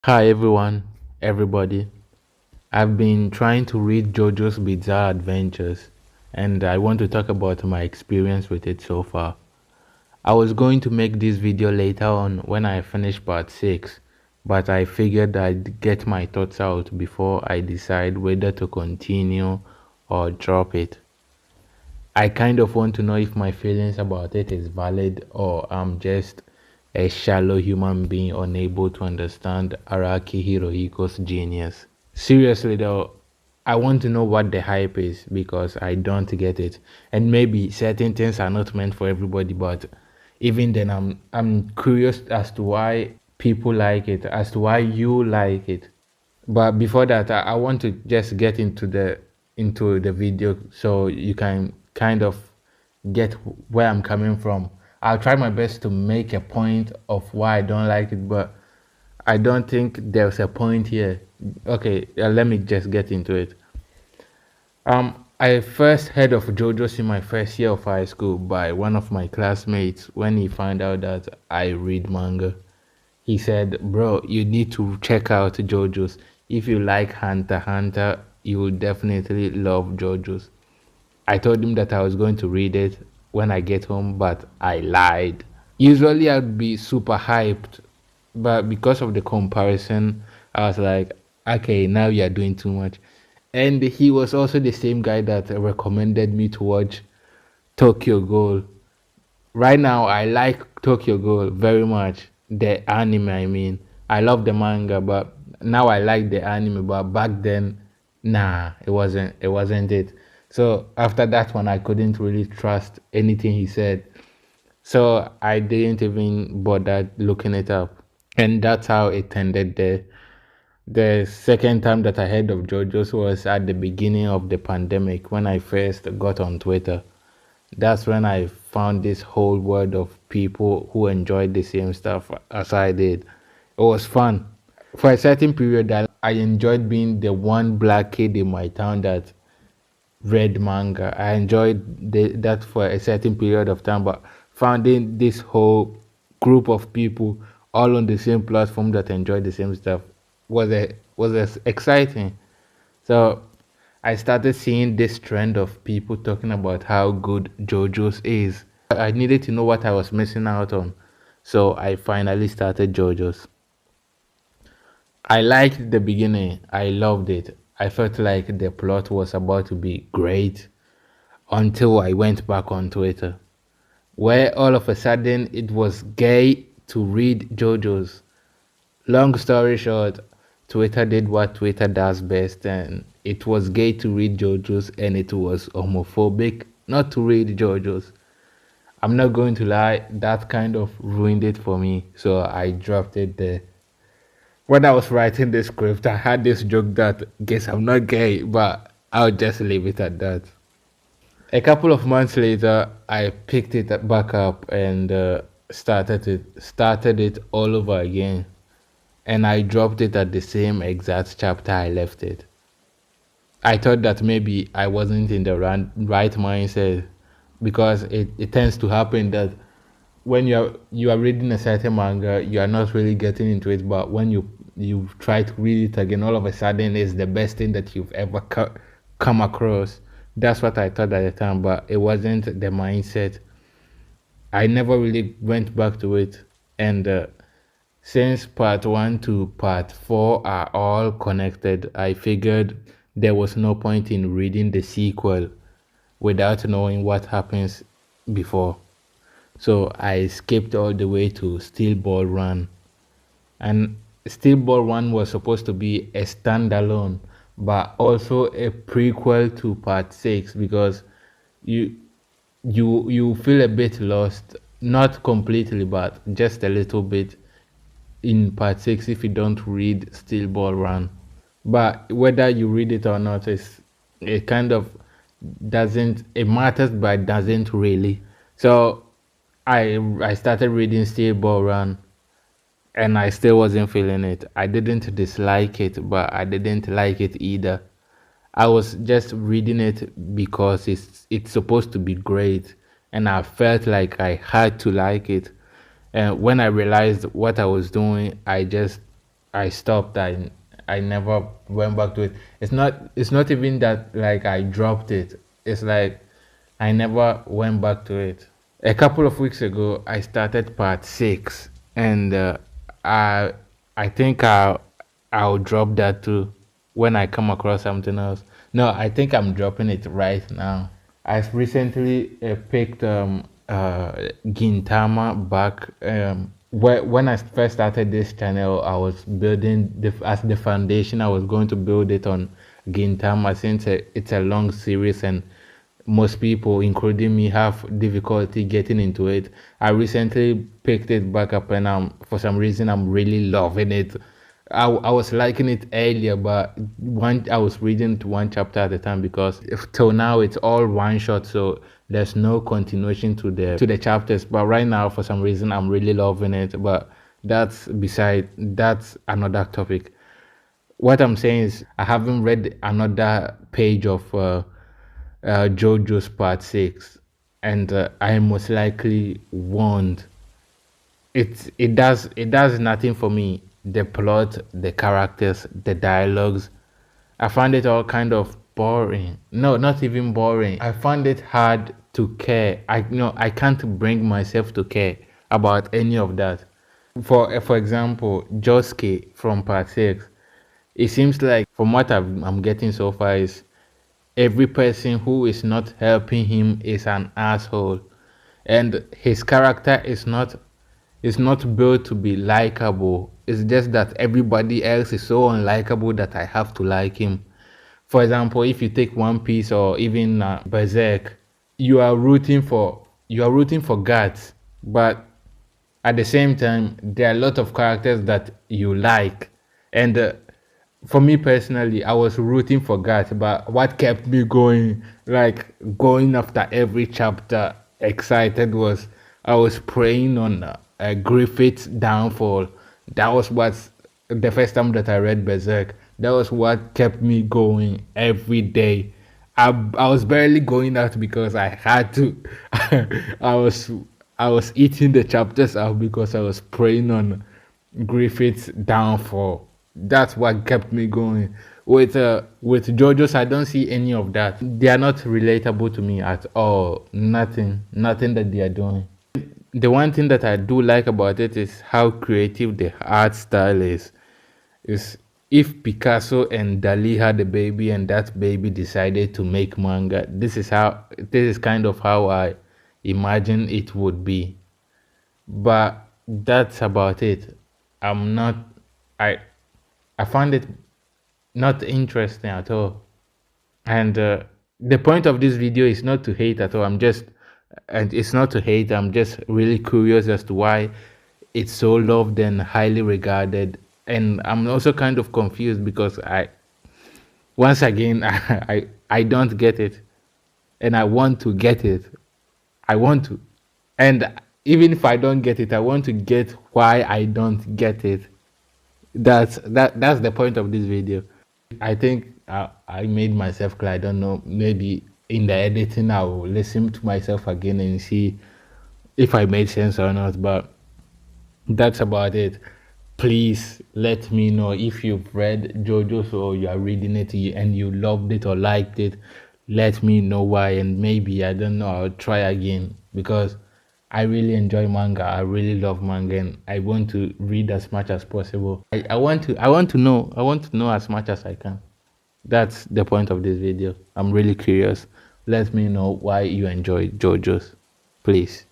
Hi everyone, everybody. I've been trying to read Jojo's Bizarre Adventures and I want to talk about my experience with it so far. I was going to make this video later on when I finish part 6, but I figured I'd get my thoughts out before I decide whether to continue or drop it. I kind of want to know if my feelings about it is valid or I'm just a shallow human being unable to understand Araki Hirohiko's genius. Seriously though, I want to know what the hype is because I don't get it. And maybe certain things are not meant for everybody, but even then I'm curious as to why people like it, as to why you like it. But before that, I want to just get into the video so you can kind of get where I'm coming from. I'll try my best to make a point of why I don't like it, but I don't think there's a point here. Okay, let me just get into it. I first heard of JoJo's in my first year of high school by one of my classmates when he found out that I read manga. He said, "Bro, you need to check out JoJo's. If you like Hunter x Hunter, you will definitely love JoJo's." I told him that I was going to read it when I get home, but I lied. Usually I'd be super hyped, but because of the comparison, I was like, okay, now you're doing too much. And he was also the same guy that recommended me to watch Tokyo Ghoul. Right now, I like Tokyo Ghoul very much. The anime, I mean. I love the manga, but now I like the anime. But back then, nah, it wasn't it. So after that one, I couldn't really trust anything he said. So I didn't even bother looking it up. And that's how it ended there. The second time that I heard of JoJo's was at the beginning of the pandemic when I first got on Twitter. That's when I found this whole world of people who enjoyed the same stuff as I did. It was fun. For a certain period, I enjoyed being the one black kid in my town that read manga. I enjoyed that for a certain period of time, but finding this whole group of people all on the same platform that enjoyed the same stuff was exciting. So I started seeing this trend of people talking about how good JoJo's is. I needed to know what I was missing out on, so I finally started JoJo's. I liked the beginning. I loved it. I felt like the plot was about to be great until I went back on Twitter, where all of a sudden it was gay to read JoJo's. Long story short, Twitter did what Twitter does best, and it was gay to read JoJo's, and it was homophobic not to read JoJo's. I'm not going to lie, that kind of ruined it for me, so I dropped it there. When I was writing the script, I had this joke that guess I'm not gay, but I'll just leave it at that. A couple of months later, I picked it back up and started it all over again, and I dropped it at the same exact chapter I left it. I thought that maybe I wasn't in the right mindset because it tends to happen that when you are reading a certain manga, you are not really getting into it, but when you try to read it again, all of a sudden it's the best thing that you've ever come across. That's what I thought at the time, but it wasn't the mindset. I never really went back to it, and since part 1 to part 4 are all connected, I figured there was no point in reading the sequel without knowing what happens before. So I skipped all the way to Steel Ball Run. And Steel Ball Run was supposed to be a standalone, but also a prequel to part 6 because you you feel a bit lost, not completely, but just a little bit in part 6 if you don't read Steel Ball Run. But whether you read it or not, it kind of doesn't, it matters, but it doesn't really. So I started reading Steel Ball Run and I still wasn't feeling it. I didn't dislike it, but I didn't like it either. I was just reading it because it's supposed to be great, and I felt like I had to like it. And when I realized what I was doing, I just I stopped. I never went back to it. It's not even that like I dropped it. It's like I never went back to it. A couple of weeks ago, I started part six, and I I think I'll drop that too when I come across something else. No, I think I'm dropping it right now. I've recently picked Gintama back. When I first started this channel, I was building as the foundation. I was going to build it on Gintama since it's a long series and most people, including me, have difficulty getting into it. I recently picked it back up, and for some reason I'm really loving it. I was liking it earlier, but I was reading to one chapter at a time because till now it's all one shot, so there's no continuation to the chapters. But right now, for some reason, I'm really loving it. But that's another topic. What I'm saying is I haven't read another page of Jojo's Part 6, and I most likely won't. It does nothing for me. The plot, the characters, the dialogues. I find it all kind of boring. No, not even boring. I find it hard to care. I can't bring myself to care about any of that. For example, Josuke from Part 6. It seems like from what I'm getting so far is every person who is not helping him is an asshole, and his character is not built to be likable. It's just that everybody else is so unlikable that I have to like him. For example, if you take One Piece or even Berserk, you are rooting for Guts, but at the same time there are a lot of characters that you like, and for me personally, I was rooting for Gat, but what kept me going, like going after every chapter, excited, was I was praying on Griffith's downfall. That was what the first time that I read Berserk. That was what kept me going every day. I was barely going out because I had to. I was I was eating the chapters out because I was praying on Griffith's downfall. That's what kept me going. With JoJo's, I don't see any of that. They are not relatable to me at all. Nothing that they are doing. The one thing that I do like about it is how creative the art style is. Is if Picasso and Dali had a baby and that baby decided to make manga, this is kind of how I imagine it would be. But that's about it. I'm not I I found it not interesting at all. And the point of this video is not to hate at all. And it's not to hate. I'm just really curious as to why it's so loved and highly regarded. And I'm also kind of confused because once again, I don't get it, and I want to get it. I want to, and even if I don't get it, I want to get why I don't get it. That's the point of this video. I think I made myself clear. I don't know. Maybe in the editing, I will listen to myself again and see if I made sense or not. But that's about it. Please let me know if you've read JoJo's or you are reading it and you loved it or liked it. Let me know why, and maybe I don't know. I'll try again because I really enjoy manga. I really love manga, and I want to read as much as possible. I want to know as much as I can. That's the point of this video. I'm really curious. Let me know why you enjoy JoJo's, please.